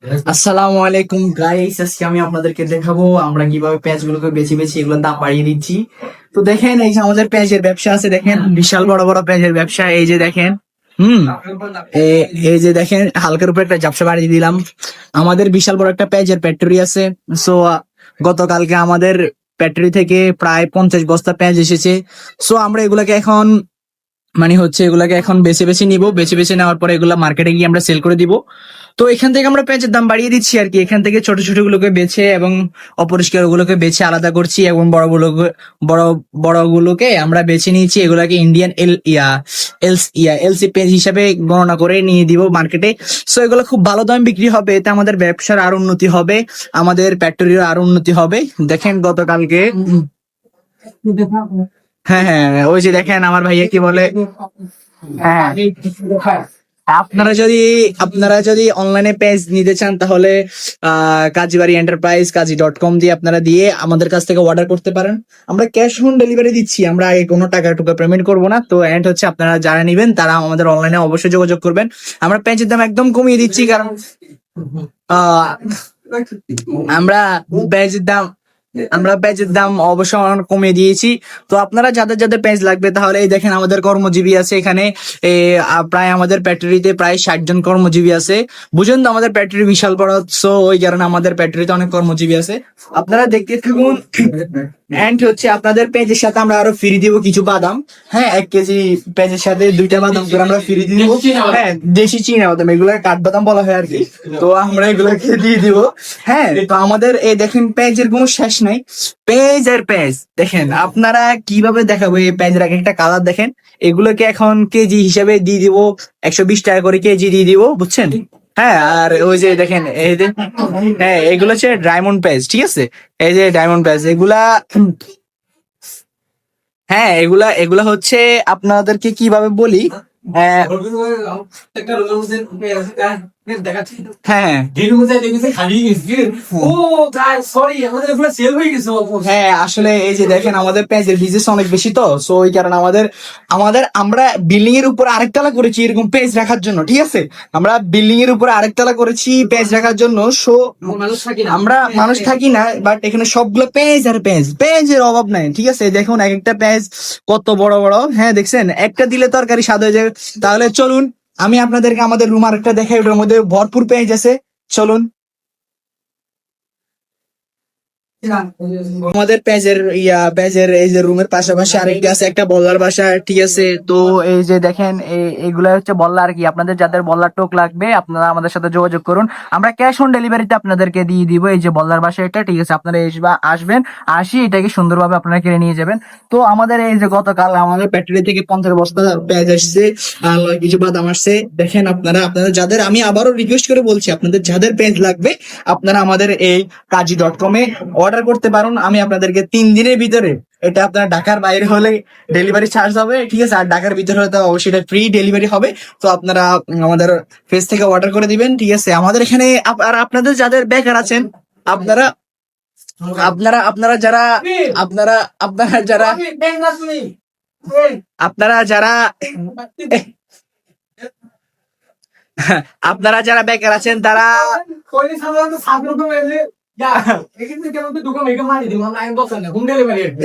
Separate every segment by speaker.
Speaker 1: আসসালামু আলাইকুম গাইস, আজকে আমি আপনাদেরকে দেখাবো আমরা কিভাবে পেঁয়াজ গুলোকে বেছে বেছে এগুলোর দাম বাড়িয়ে দিচ্ছি। তো দেখেন, এই যে আমাদের পেঁয়াজের ব্যবসা আছে, দেখেন বিশাল বড় বড় পেঁয়াজের ব্যবসা। এই যে দেখেন, হুম এই যে দেখেন, হালকার উপর একটা ঝাপসা বাড়িয়ে দিলাম। আমাদের বিশাল বড় একটা পেঁয়াজের ফ্যাক্টরি আছে। সো গতকালকে আমাদের ফ্যাক্টরি থেকে প্রায় 50 বস্তা পেঁয়াজ এসেছে। সো আমরা এগুলাকে এখন এগুলাকে এখন বেছে বেছে নিব, বেছে বেছে নেওয়ার পরে এগুলা মার্কেটে গিয়ে আমরা সেল করে দিব। তো এখান থেকে আমরা পেঁয়াজের দাম বাড়িয়ে দিচ্ছি আর কি। এখান থেকে ছোট ছোট গুলোকে বেছে এবং অপরিষ্কার গুলোকে বেছে আলাদা করছি, এবং বড় বড় গুলোকে আমরা বেছে নিয়েছি। এগুলাকে ইন্ডিয়ান এলসি পেঁয়াজ হিসাবে গণনা করে নিয়ে দিব মার্কেটে। সো এগুলো খুব ভালো দামে বিক্রি হবে, এতে আমাদের ব্যবসার আরো উন্নতি হবে, আমাদের ফ্যাক্টরির আরো উন্নতি হবে। দেখেন গতকালকে, হ্যাঁ হ্যাঁ, ওই যে দেখেন আমার ভাইয়া কি বলে। হ্যাঁ, আপনারা যদি অনলাইনে পেজ নিতে চান, তাহলে কাজীবাড়ি এন্টারপ্রাইজ কাজী.com দিয়ে আপনারা দিয়ে আমাদের কাছ থেকে অর্ডার করতে পারেন। আমরা ক্যাশ অন ডেলিভারি দিচ্ছি, আমরা আগে কোনো টাকা টুকা পেমেন্ট করবো না। তো এন্ড হচ্ছে, আপনারা যারা নিবেন তারা আমাদের অনলাইনে অবশ্যই যোগাযোগ করবেন। আমরা পেঁয়াজের দাম একদম কমিয়ে দিচ্ছি, কারণ আহ আমরা পেঁয়াজের দাম আমরা পেঁয়াজের দাম অবশ্য অনেক কমিয়ে দিয়েছি। তো আপনারা যাদের যাদের পেঁয়াজ লাগবে, তাহলে এই দেখেন আমাদের কর্মজীবী আছে এখানে। প্রায় আমাদের ফ্যাক্টরিতে প্রায় 60 জন কর্মজীবী আছে। বুঝেন তো, আমাদের ফ্যাক্টরি বিশাল বড়। সো ওই কারণে আমাদের ফ্যাক্টরিতে অনেক কর্মজীবী আছে। আপনারা দেখতে থাকুন। এন্ড হচ্ছে, আপনাদের পেঁয়াজের সাথে আমরা আরো ফ্রি দিব কিছু বাদাম। হ্যাঁ, 1 কেজি পেঁয়াজের সাথে 2টা বাদাম করে আমরা ফ্রি দিব। হ্যাঁ, দেশি চীনা বাদাম, এগুলো কাঠবাদাম বলা হয় আর কি। তো আমরা এগুলোকে দিয়ে দিব। হ্যাঁ, তো আমাদের এই দেখেন পেঁয়াজের কোনো শেষ নাই। পেঁয়াজ আর পেঁয়াজ দেখেন, আপনারা কিভাবে দেখাবো এই পেঁয়াজের এক একটা কালার দেখেন। এগুলোকে এখন কেজি হিসাবে দিয়ে দিব, 120 টাকা করে কেজি দিয়ে দিব, বুঝছেন? হ্যাঁ, আর ওই যে দেখেন, এই যে, হ্যাঁ এগুলো হচ্ছে ডায়মন্ড পেঁয়াজ, ঠিক আছে? এই যে ডায়মন্ড পেঁয়াজ এগুলা। হ্যাঁ, এগুলা এগুলা হচ্ছে, আপনাদেরকে কিভাবে বলি। হ্যাঁ হ্যাঁ হ্যাঁ, আসলে এই যে দেখেন, আমাদের পেঁয়াজের বিজনেস অনেক বেশি, তো সো ওই কারণে আমাদের আমাদের আমরা বিল্ডিং এর উপর আরেকতলা করেছি এরকম পেঁয়াজ রাখার জন্য, ঠিক আছে? আমরা বিল্ডিং এর উপর আরেকতলা করেছি পেঁয়াজ রাখার জন্য। সো আমরা মানুষ থাকি না, বাট এখানে সবগুলো পেঁয়াজ আর পেঁয়াজ, পেঁয়াজের অভাব নাই, ঠিক আছে? দেখুন এক একটা পেঁয়াজ কত বড় বড়। হ্যাঁ দেখছেন, একটা দিলে তরকারি স্বাদ হয়ে যাবে। তাহলে চলুন, আমি আপনাদেরকে আমাদের রুম আরেকটা দেখাই, ওটার মধ্যে ভরপুর পেঁয়াজ আছে। চলুন। আমাদের পেঁয়াজের এই যে রুমের পাশাপাশি আরেকটা আছে, একটা বল্লার বাসা, ঠিক আছে? তো এই যে দেখেন, এইগুলা হচ্ছে বল্লা আর কি। আপনাদের যাদের বল্লার টোক লাগবে, আপনারা আমাদের সাথে যোগাযোগ করুন, আমরা ক্যাশ অন ডেলিভারিতে আপনাদেরকে দিয়ে দিব। এই যে বল্লার বাসা এটা, ঠিক আছে? আপনারা আসবেন, এটাকে সুন্দরভাবে আপনারা কিনে নিয়ে যাবেন। তো আমাদের এই যে গতকাল আমাদের ফ্যাক্টরি থেকে 50 বস্তা পেঁয়াজ আসছে, আর কিছু বাদাম আসছে। দেখেন, আপনারা যাদের, আমি আবারও রিকোয়েস্ট করে বলছি, আপনাদের যাদের পেঁয়াজ লাগবে, আপনারা আমাদের এই কাজী.com এ অর্ডার করতে পারুন। আমি আপনাদেরকে 3 দিনের ভিতরে, এটা আপনার ঢাকার বাইরে হলে ডেলিভারি চার্জ হবে, ঠিক আছে? আর ঢাকার ভিতরে হলে তো অবশ্যই এটা ফ্রি ডেলিভারি হবে। তো আপনারা আমাদের পেজ থেকে অর্ডার করে দিবেন, ঠিক আছে? আমাদের এখানে আর আপনাদের যাদের বেকার আছেন, আপনারা আপনারা আপনারা যারা আপনারা আপনারা যারা আপনারা যারা আপনারা যারা বেকার আছেন, তারা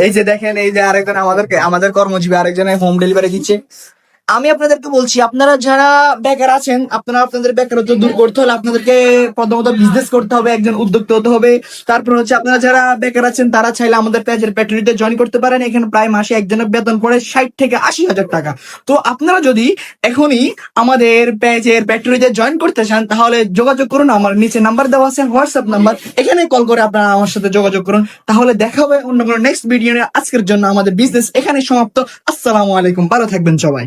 Speaker 1: এই যে দেখেন, এই যে আরেকজন আমাদের কর্মজীবী আরেকজন হোম ডেলিভারি দিচ্ছে। আমি আপনাদেরকে বলছি, আপনারা যারা বেকার আছেন, আপনারা আপনাদের বেকারত্ব দূর করতে হলে আপনাদেরকে প্রথমত বিজনেস করতে হবে, একজন উদ্যোক্তা হতে হবে। তারপর হচ্ছে, আপনারা যারা বেকার আছেন তারা চাইলে আমাদের পেঁয়াজের ফ্যাক্টরিতে জয়েন করতে পারেন। এখানে প্রায় মাসে একজনের বেতন পড়ে 60 থেকে 80 হাজার টাকা। তো আপনারা যদি এখনই আমাদের পেঁয়াজের ফ্যাক্টরিতে জয়েন করতে চান, তাহলে যোগাযোগ করুন। আমার নিচে নাম্বার দেওয়া আছে, হোয়াটসঅ্যাপ নাম্বার, এখানে কল করে আপনারা আমার সাথে যোগাযোগ করুন। তাহলে দেখা হবে অন্য কোনো নেক্সট ভিডিও নিয়ে। আজকের জন্য আমাদের বিজনেস এখানে সমাপ্ত। আসসালামু আলাইকুম, ভালো থাকবেন সবাই।